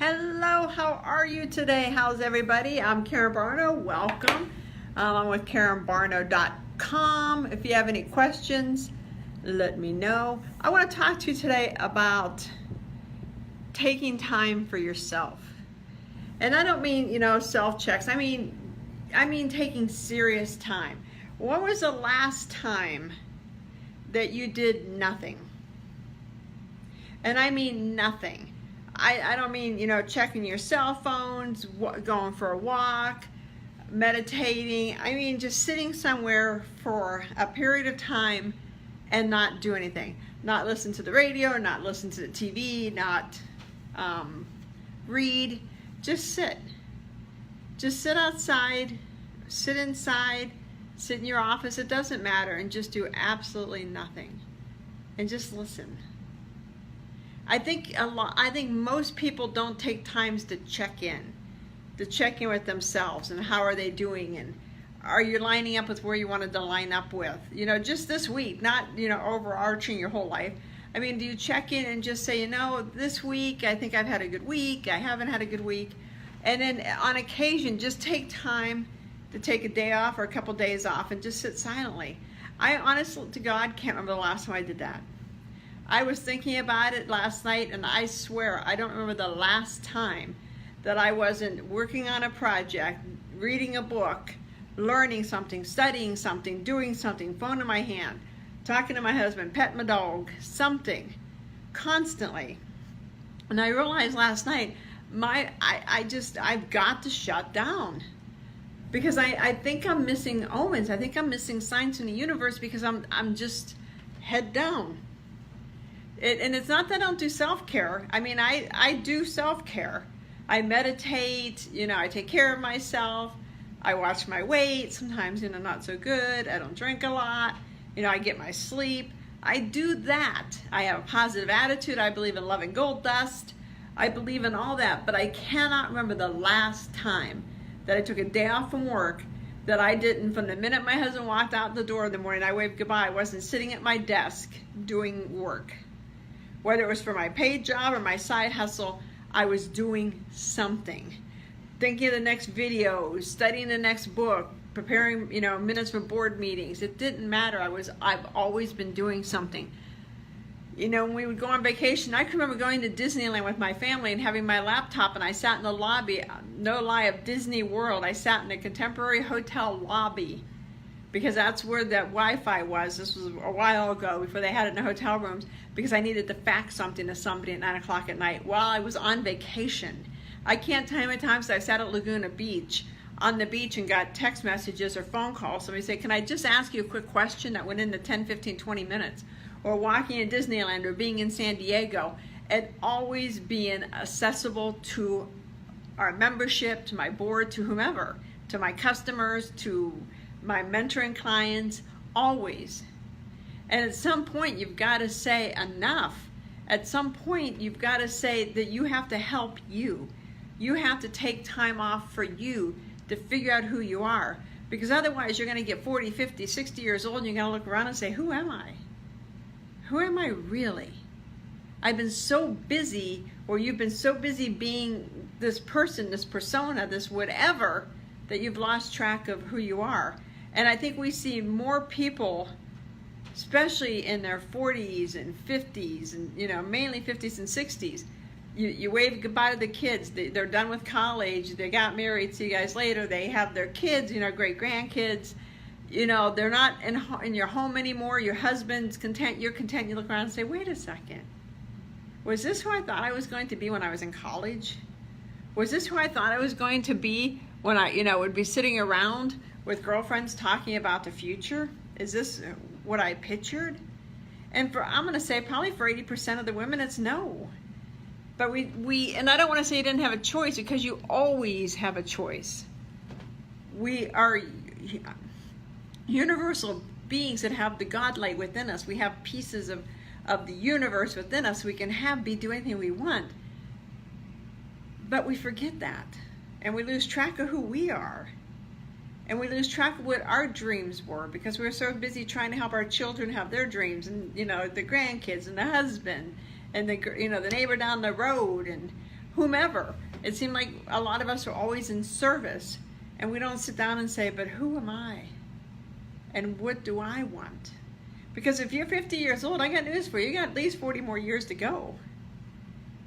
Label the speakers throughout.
Speaker 1: Hello, how are you today? How's everybody? I'm Karen Barno. Welcome. I'm with KarenBarno.com. If you have any questions, let me know. I want to talk to you today about taking time for yourself. And I don't mean, self-checks. I mean taking serious time. When was the last time that you did nothing? And I mean nothing. I don't mean, checking your cell phones, going for a walk, meditating. I mean just sitting somewhere for a period of time and not do anything. Not listen to the radio, not listen to the TV, not read. Just sit. Just sit outside, sit inside, sit in your office. It doesn't matter. And just do absolutely nothing. And just listen. I think most people don't take times to check in with themselves and how are they doing, and are you lining up with where you wanted to line up with? Just this week, not overarching your whole life. I mean, do you check in and just say, this week I think I've had a good week, I haven't had a good week, and then on occasion just take time to take a day off or a couple days off and just sit silently. I honestly to God can't remember the last time I did that. I was thinking about it last night, and I swear I don't remember the last time that I wasn't working on a project, reading a book, learning something, studying something, doing something, phone in my hand, talking to my husband, petting my dog, something, constantly. And I realized last night, I've got to shut down. Because I think I'm missing omens. I think I'm missing signs in the universe because I'm just head down. And it's not that I don't do self-care. I mean, I do self-care. I meditate, I take care of myself. I watch my weight. Sometimes, not so good. I don't drink a lot. I get my sleep. I do that. I have a positive attitude. I believe in love and gold dust. I believe in all that. But I cannot remember the last time that I took a day off from work that I didn't, from the minute my husband walked out the door in the morning, I waved goodbye. I wasn't sitting at my desk doing work. Whether it was for my paid job or my side hustle, I was doing something. Thinking of the next video, studying the next book, preparing, minutes for board meetings. It didn't matter. I've always been doing something. When we would go on vacation, I can remember going to Disneyland with my family and having my laptop, and I sat in the lobby, no lie, of Disney World. I sat in the Contemporary Hotel lobby because that's where that Wi-Fi was. This was a while ago, before they had it in the hotel rooms, because I needed to fax something to somebody at 9 o'clock at night while I was on vacation. I can't tell you how many times I sat at Laguna Beach on the beach and got text messages or phone calls. Somebody say, can I just ask you a quick question that went into 10, 15, 20 minutes? Or walking in Disneyland or being in San Diego, and always being accessible to our membership, to my board, to whomever, to my customers, to my mentoring clients, always. And at some point you've got to say enough. At some point you've got to say that you have to help you. You have to take time off for you to figure out who you are. Because otherwise you're going to get 40, 50, 60 years old and you're going to look around and say, who am I? Who am I really? I've been so busy, or you've been so busy being this person, this persona, this whatever, that you've lost track of who you are. And I think we see more people, especially in their 40s and 50s, and mainly 50s and 60s. You wave goodbye to the kids. They're done with college. They got married. See you guys later. They have their kids, great grandkids. They're not in your home anymore. Your husband's content. You're content. You look around and say, wait a second. Was this who I thought I was going to be when I was in college? Was this who I thought I was going to be when I, would be sitting around with girlfriends talking about the future? Is this what I pictured? And I'm going to say probably for 80% of the women, it's no. But we, and I don't want to say you didn't have a choice, because you always have a choice. We are universal beings that have the God light within us. We have pieces of the universe within us. We can do anything we want. But we forget that. And we lose track of who we are. And we lose track of what our dreams were, because we're so busy trying to help our children have their dreams, and the grandkids and the husband and the neighbor down the road, and whomever. It seemed like a lot of us are always in service, and we don't sit down and say, but who am I? And what do I want? Because if you're 50 years old, I got news for you. You got at least 40 more years to go.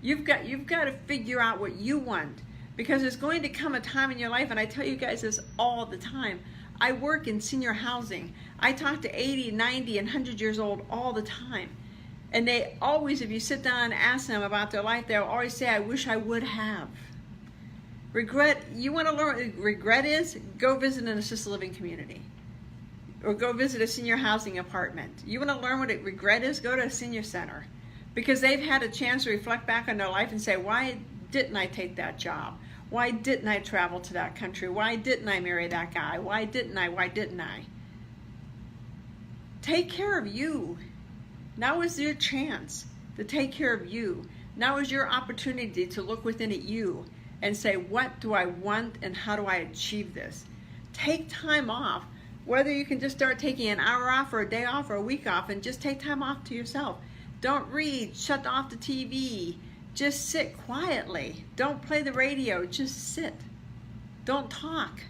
Speaker 1: You've got to figure out what you want, because there's going to come a time in your life, and I tell you guys this all the time. I work in senior housing. I talk to 80, 90, and 100 years old all the time. And they always, if you sit down and ask them about their life, they'll always say, I wish I would have. Regret, you want to learn what regret is? Go visit an assisted living community. Or go visit a senior housing apartment. You want to learn what regret is? Go to a senior center. Because they've had a chance to reflect back on their life and say, why didn't I take that job? Why didn't I travel to that country? Why didn't I marry that guy? Why didn't I? Why didn't I? Take care of you. Now is your chance to take care of you. Now is your opportunity to look within at you and say, what do I want and how do I achieve this? Take time off. Whether you can just start taking an hour off or a day off or a week off, and just take time off to yourself. Don't read, shut off the TV. Just sit quietly. Don't play the radio, just sit. Don't talk,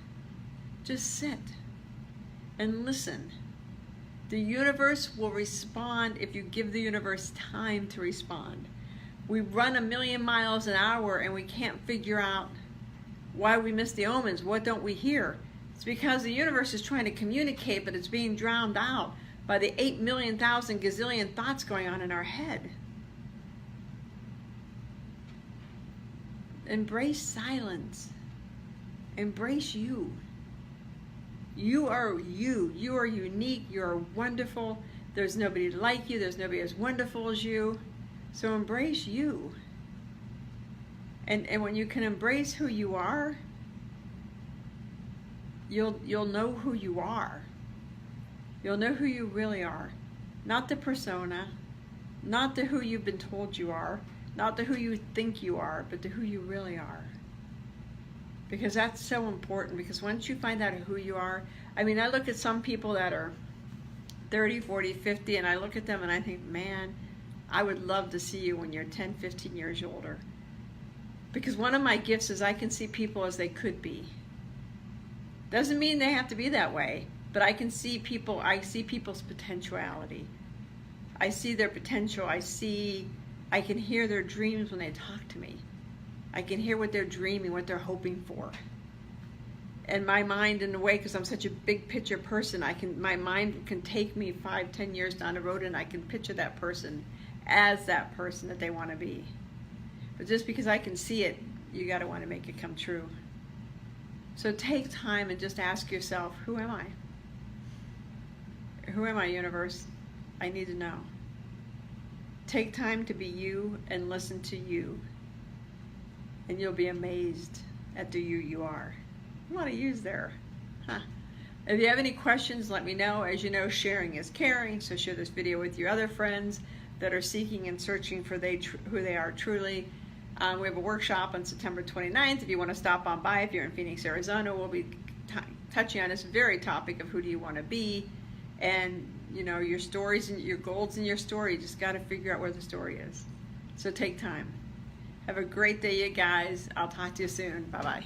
Speaker 1: just sit and listen. The universe will respond if you give the universe time to respond. We run 1,000,000 miles an hour and we can't figure out why we miss the omens. What don't we hear? It's because the universe is trying to communicate, but it's being drowned out by the 8,000,000 gazillion thoughts going on in our head. Embrace silence. Embrace you. You are you. You are unique. You are wonderful. There's nobody like you. There's nobody as wonderful as you. So embrace you. And when you can embrace who you are, you'll know who you are. You'll know who you really are. Not the persona, not the who you've been told you are, not the who you think you are, but the who you really are. Because that's so important, because once you find out who you are, I mean, I look at some people that are 30, 40, 50, and I look at them and I think, man, I would love to see you when you're 10, 15 years older. Because one of my gifts is I can see people as they could be. Doesn't mean they have to be that way, but I can see people, I see people's potentiality. I see their potential. I can hear their dreams when they talk to me. I can hear what they're dreaming, what they're hoping for. And my mind, in a way, because I'm such a big picture person, my mind can take me 5, 10 years down the road, and I can picture that person as that person that they want to be. But just because I can see it, you got to want to make it come true. So take time and just ask yourself, who am I? Who am I, universe? I need to know. Take time to be you and listen to you. And you'll be amazed at the you are. A lot of yous there. Huh. If you have any questions, let me know. As you know, sharing is caring, so share this video with your other friends that are seeking and searching for who they are truly. We have a workshop on September 29th. If you want to stop on by, if you're in Phoenix, Arizona, we'll be touching on this very topic of who do you want to be, and you know, your stories and your goals in your story. You just got to figure out where the story is. So take time. Have a great day, you guys. I'll talk to you soon. Bye-bye.